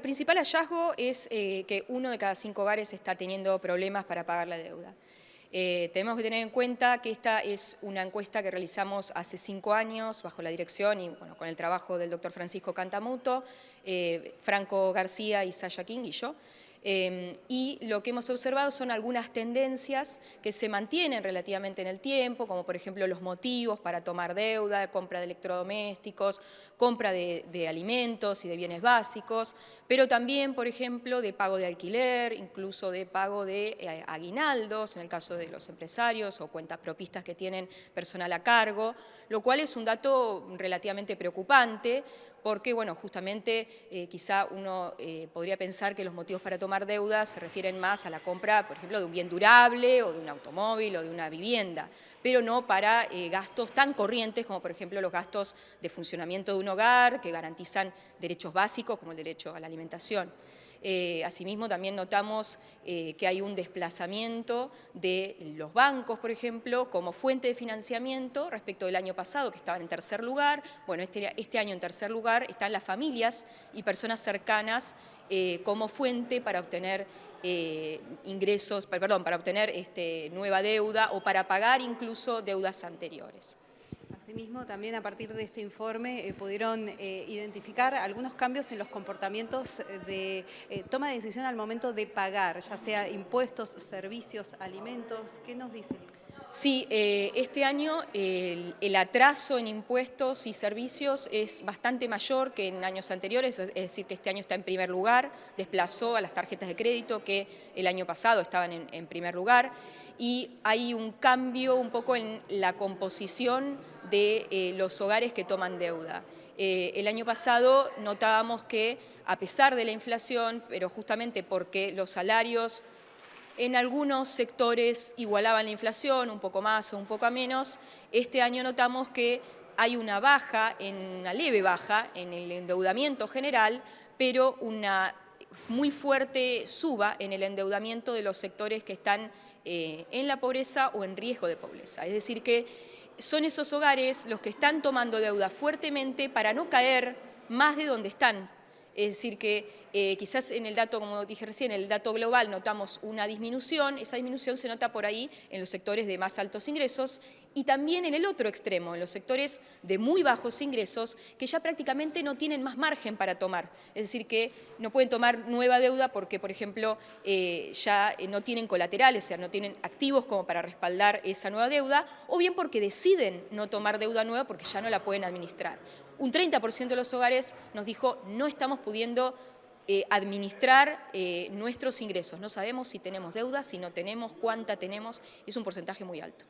principal hallazgo es que 1 de cada 5 hogares está teniendo problemas para pagar la deuda. Tenemos que tener en cuenta que esta es una encuesta que realizamos hace 5 años bajo la dirección y bueno, con el trabajo del doctor Francisco Cantamuto, Franco García y Sasha King y yo. Y lo que hemos observado son algunas tendencias que se mantienen relativamente en el tiempo, como por ejemplo los motivos para tomar deuda, compra de electrodomésticos, compra de alimentos y de bienes básicos, pero también, por ejemplo, de pago de alquiler, incluso de pago de aguinaldos, en el caso de los empresarios o cuentas propistas que tienen personal a cargo, lo cual es un dato relativamente preocupante porque, bueno, justamente quizá uno podría pensar que los motivos para tomar deuda se refieren más a la compra, por ejemplo, de un bien durable o de un automóvil o de una vivienda, pero no para gastos tan corrientes como, por ejemplo, los gastos de funcionamiento de un hogar que garantizan derechos básicos como el derecho a la alimentación. Asimismo, también notamos que hay un desplazamiento de los bancos, por ejemplo, como fuente de financiamiento respecto del año pasado, que estaban en tercer lugar. Bueno, este año en tercer lugar están las familias y personas cercanas como fuente para obtener ingresos, perdón, para obtener nueva deuda o para pagar incluso deudas anteriores. Asimismo, también a partir de este informe pudieron identificar algunos cambios en los comportamientos de toma de decisión al momento de pagar, ya sea impuestos, servicios, alimentos. ¿Qué nos dice? Sí, este año el atraso en impuestos y servicios es bastante mayor que en años anteriores, es decir, que este año está en primer lugar, desplazó a las tarjetas de crédito que el año pasado estaban en primer lugar, y hay un cambio un poco en la composición de los hogares que toman deuda. El año pasado notábamos que, a pesar de la inflación, pero justamente porque los salarios en algunos sectores igualaban la inflación, un poco más o un poco menos, este año notamos que hay una leve baja en el endeudamiento general, pero una muy fuerte suba en el endeudamiento de los sectores que están en la pobreza o en riesgo de pobreza. Es decir, que son esos hogares los que están tomando deuda fuertemente para no caer más de donde están. Es decir, que quizás en el dato, como dije recién, en el dato global notamos una disminución, esa disminución se nota por ahí en los sectores de más altos ingresos y también en el otro extremo, en los sectores de muy bajos ingresos, que ya prácticamente no tienen más margen para tomar. Es decir, que no pueden tomar nueva deuda porque, por ejemplo, ya no tienen colaterales, o sea, no tienen activos como para respaldar esa nueva deuda, o bien porque deciden no tomar deuda nueva porque ya no la pueden administrar. Un 30% de los hogares nos dijo no estamos pudiendo administrar nuestros ingresos. No sabemos si tenemos deuda, si no tenemos, cuánta tenemos. Es un porcentaje muy alto.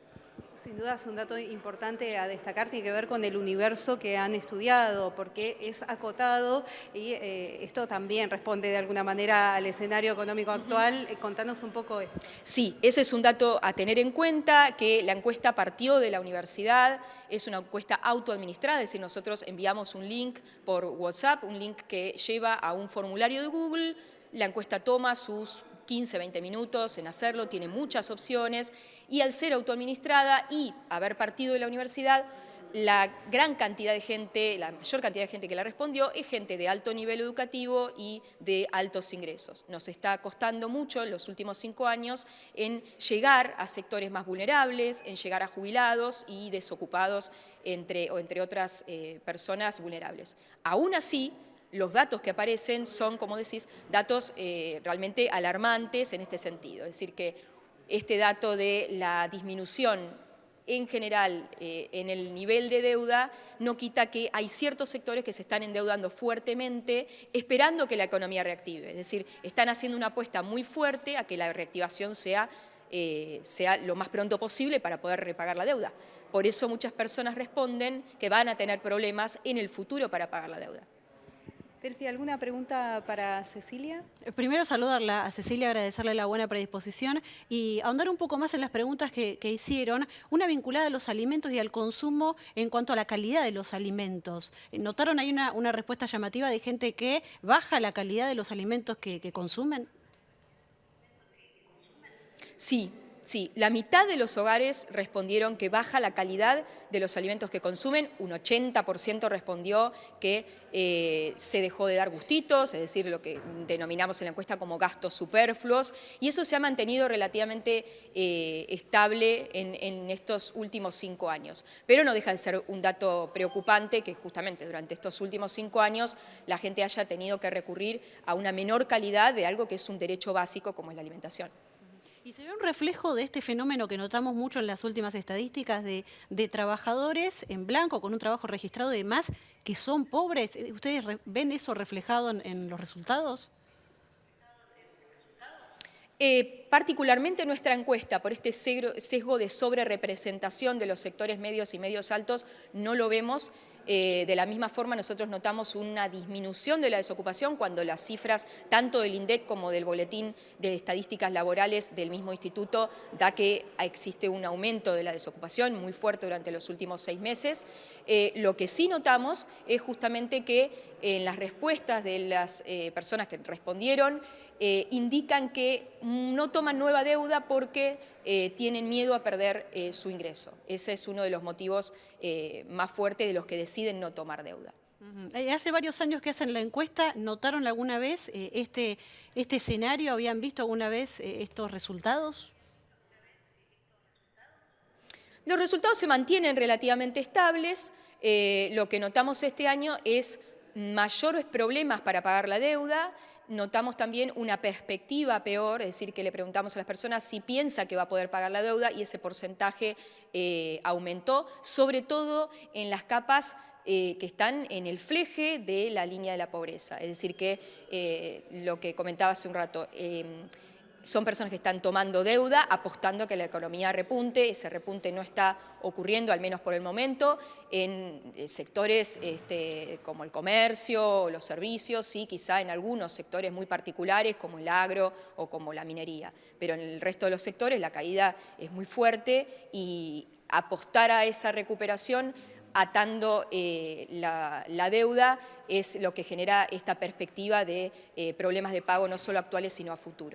Sin duda es un dato importante a destacar, tiene que ver con el universo que han estudiado, porque es acotado y esto también responde de alguna manera al escenario económico actual. Contanos un poco esto. Sí, ese es un dato a tener en cuenta, que la encuesta partió de la universidad, es una encuesta autoadministrada, es decir, nosotros enviamos un link por WhatsApp, un link que lleva a un formulario de Google, la encuesta toma sus 15, 20 minutos en hacerlo, tiene muchas opciones y al ser autoadministrada y haber partido de la universidad, la gran cantidad de gente, la mayor cantidad de gente que la respondió es gente de alto nivel educativo y de altos ingresos. Nos está costando mucho en los últimos 5 años en llegar a sectores más vulnerables, en llegar a jubilados y desocupados, entre otras personas vulnerables. Aún así, los datos que aparecen son, como decís, datos realmente alarmantes en este sentido. Es decir, que este dato de la disminución en general en el nivel de deuda no quita que hay ciertos sectores que se están endeudando fuertemente esperando que la economía reactive. Es decir, están haciendo una apuesta muy fuerte a que la reactivación sea lo más pronto posible para poder repagar la deuda. Por eso muchas personas responden que van a tener problemas en el futuro para pagar la deuda. Delfi, ¿alguna pregunta para Cecilia? Primero saludarla a Cecilia, agradecerle la buena predisposición y ahondar un poco más en las preguntas que hicieron, una vinculada a los alimentos y al consumo en cuanto a la calidad de los alimentos. ¿Notaron ahí una respuesta llamativa de gente que baja la calidad de los alimentos que consumen? Sí, Sí, la mitad de los hogares respondieron que baja la calidad de los alimentos que consumen, un 80% respondió que se dejó de dar gustitos, es decir, lo que denominamos en la encuesta como gastos superfluos, y eso se ha mantenido relativamente estable en estos últimos 5 años. Pero no deja de ser un dato preocupante que justamente durante estos últimos 5 años la gente haya tenido que recurrir a una menor calidad de algo que es un derecho básico como es la alimentación. ¿Y se ve un reflejo de este fenómeno que notamos mucho en las últimas estadísticas de trabajadores en blanco con un trabajo registrado y demás que son pobres? ¿Ustedes ven eso reflejado en los resultados? Particularmente nuestra encuesta, por este sesgo de sobrerepresentación de los sectores medios y medios altos, no lo vemos. De la misma forma, nosotros notamos una disminución de la desocupación cuando las cifras, tanto del INDEC como del Boletín de Estadísticas Laborales del mismo instituto, da que existe un aumento de la desocupación muy fuerte durante los últimos 6 meses. Lo que sí notamos es justamente que en las respuestas de las personas que respondieron, indican que no toman nueva deuda porque tienen miedo a perder su ingreso. Ese es uno de los motivos más fuertes de los que deciden no tomar deuda. Hace varios años que hacen la encuesta, ¿notaron alguna vez este escenario? ¿Habían visto alguna vez estos resultados? Los resultados se mantienen relativamente estables. Lo que notamos este año es mayores problemas para pagar la deuda. Notamos también una perspectiva peor, es decir, que le preguntamos a las personas si piensa que va a poder pagar la deuda y ese porcentaje aumentó, sobre todo en las capas que están en el fleje de la línea de la pobreza. Es decir, que lo que comentaba hace un rato, son personas que están tomando deuda, apostando a que la economía repunte. Ese repunte no está ocurriendo, al menos por el momento, en sectores como el comercio o los servicios, sí, quizá en algunos sectores muy particulares como el agro o como la minería. Pero en el resto de los sectores la caída es muy fuerte y apostar a esa recuperación atando la deuda es lo que genera esta perspectiva de problemas de pago no solo actuales sino a futuro.